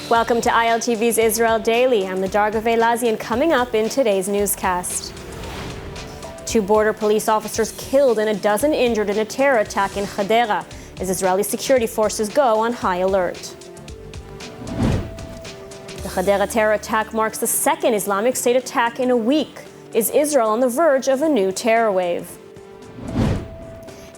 Welcome to ILTV's Israel Daily. I'm Darga Veilazi, and coming up in today's newscast. 2 border police officers killed and a dozen injured in a terror attack in Hadera as Israeli security forces go on high alert. The Hadera terror attack marks the second Islamic State attack in a week. Is Israel on the verge of a new terror wave?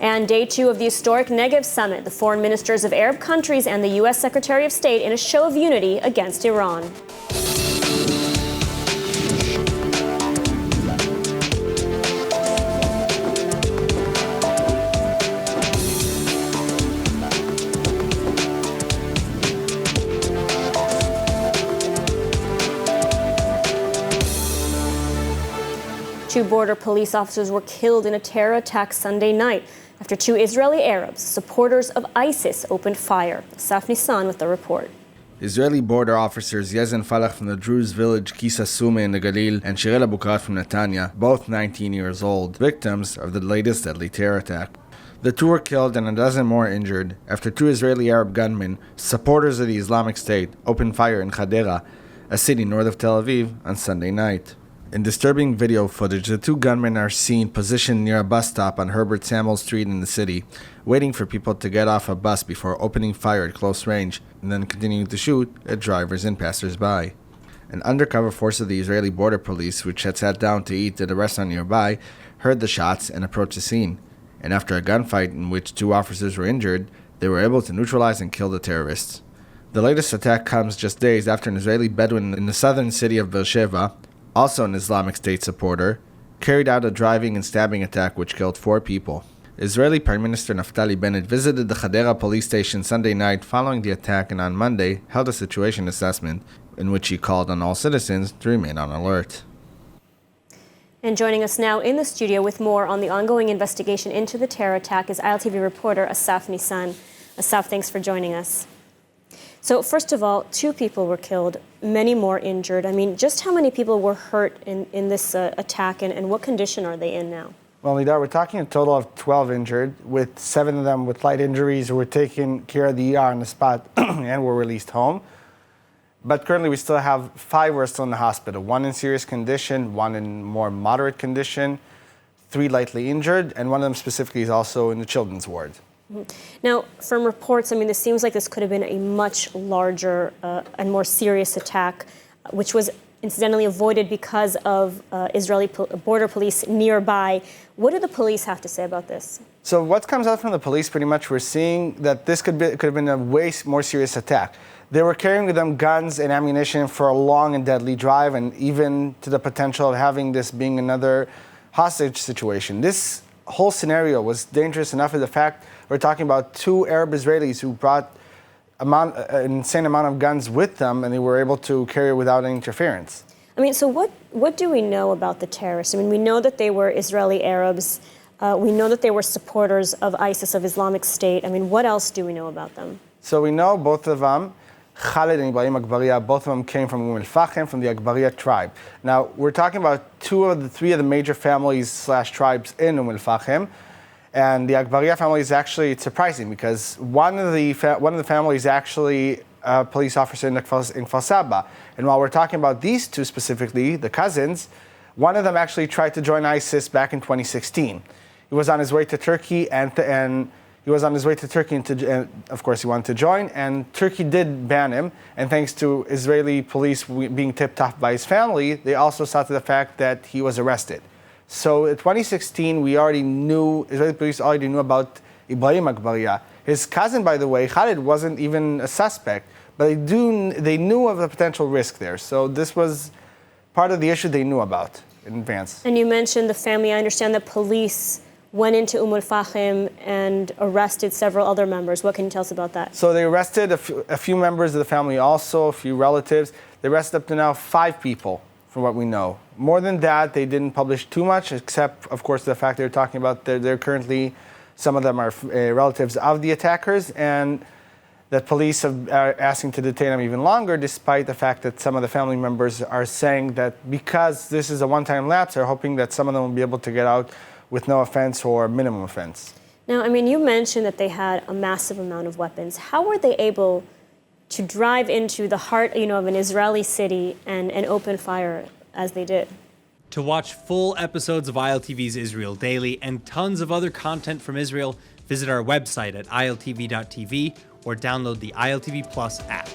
And day 2 of the historic Negev summit, the foreign ministers of Arab countries and the U.S. Secretary of State in a show of unity against Iran. Two border police officers were killed in a terror attack Sunday night after 2 Israeli Arabs, supporters of ISIS, opened fire. Asaf Nissan with the report. Israeli border officers Yezen Falach from the Druze village Kisa Sume in the Galil and Shirel Abukat from Netanya, both 19 years old, victims of the latest deadly terror attack. The 2 were killed and a dozen more injured after 2 Israeli Arab gunmen, supporters of the Islamic State, opened fire in Hadera, a city north of Tel Aviv, on Sunday night. In disturbing video footage, the 2 gunmen are seen positioned near a bus stop on Herbert Samuel Street in the city, waiting for people to get off a bus before opening fire at close range, and then continuing to shoot at drivers and passers-by. An undercover force of the Israeli border police, which had sat down to eat at a restaurant nearby, heard the shots and approached the scene. And after a gunfight in which 2 officers were injured, they were able to neutralize and kill the terrorists. The latest attack comes just days after an Israeli Bedouin in the southern city of Beersheba, also an Islamic State supporter, carried out a driving and stabbing attack which killed 4 people. Israeli Prime Minister Naftali Bennett visited the Hadera police station Sunday night following the attack and on Monday held a situation assessment in which he called on all citizens to remain on alert. And joining us now in the studio with more on the ongoing investigation into the terror attack is ILTV reporter Asaf Nissan. Asaf, thanks for joining us. So first of all, 2 people were killed, many more injured. I mean, just how many people were hurt in this attack, and what condition are they in now? Well, Nidar, we're talking a total of 12 injured, with 7 of them with light injuries who were taken care of the ER on the spot and were released home. But currently we still have 5 who are still in the hospital, 1 in serious condition, 1 in more moderate condition, 3 lightly injured, and 1 of them specifically is also in the children's ward. Now, from reports, I mean, this seems like this could have been a much larger and more serious attack, which was incidentally avoided because of Israeli border police nearby. What do the police have to say about this? So what comes out from the police, pretty much, we're seeing that this could have been a way more serious attack. They were carrying with them guns and ammunition for a long and deadly drive, and even to the potential of having this being another hostage situation. This whole scenario was dangerous enough of the fact we're talking about 2 Arab Israelis who brought an insane amount of guns with them, and they were able to carry it without any interference. I mean, so what do we know about the terrorists? I mean, we know that they were Israeli Arabs. We know that they were supporters of ISIS, of Islamic State. I mean, what else do we know about them? So we know both of them, Khalid and Ibrahim Akbariya, both of them came from Al-Fahim, from the Akbariya tribe. Now, we're talking about 3 of the major families / tribes in Al-Fahim. And the Akbariya family is actually, it's surprising because one of the families is actually a police officer in Kfar Saba. And while we're talking about these 2 specifically, the cousins, one of them actually tried to join ISIS back in 2016. He was on his way to Turkey, and of course he wanted to join, and Turkey did ban him. And thanks to Israeli police being tipped off by his family, they also saw to the fact that he was arrested. So in 2016, Israeli police already knew about Ibrahim Akbariya. His cousin, by the way, Khalid, wasn't even a suspect, but they knew of the potential risk there. So this was part of the issue they knew about in advance. And you mentioned the family. I understand that police went into Al-Fahim and arrested several other members. What can you tell us about that? So they arrested a few members of the family also, a few relatives. They arrested up to now 5 people, from what we know. More than that, they didn't publish too much, except, of course, the fact they're talking about they're currently, some of them are relatives of the attackers, and that police are asking to detain them even longer, despite the fact that some of the family members are saying that because this is a one-time lapse, they're hoping that some of them will be able to get out with no offense or minimum offense. Now, I mean, you mentioned that they had a massive amount of weapons. How were they able to drive into the heart, of an Israeli city and open fire as they did. To watch full episodes of ILTV's Israel Daily and tons of other content from Israel, visit our website at iltv.tv or download the ILTV Plus app.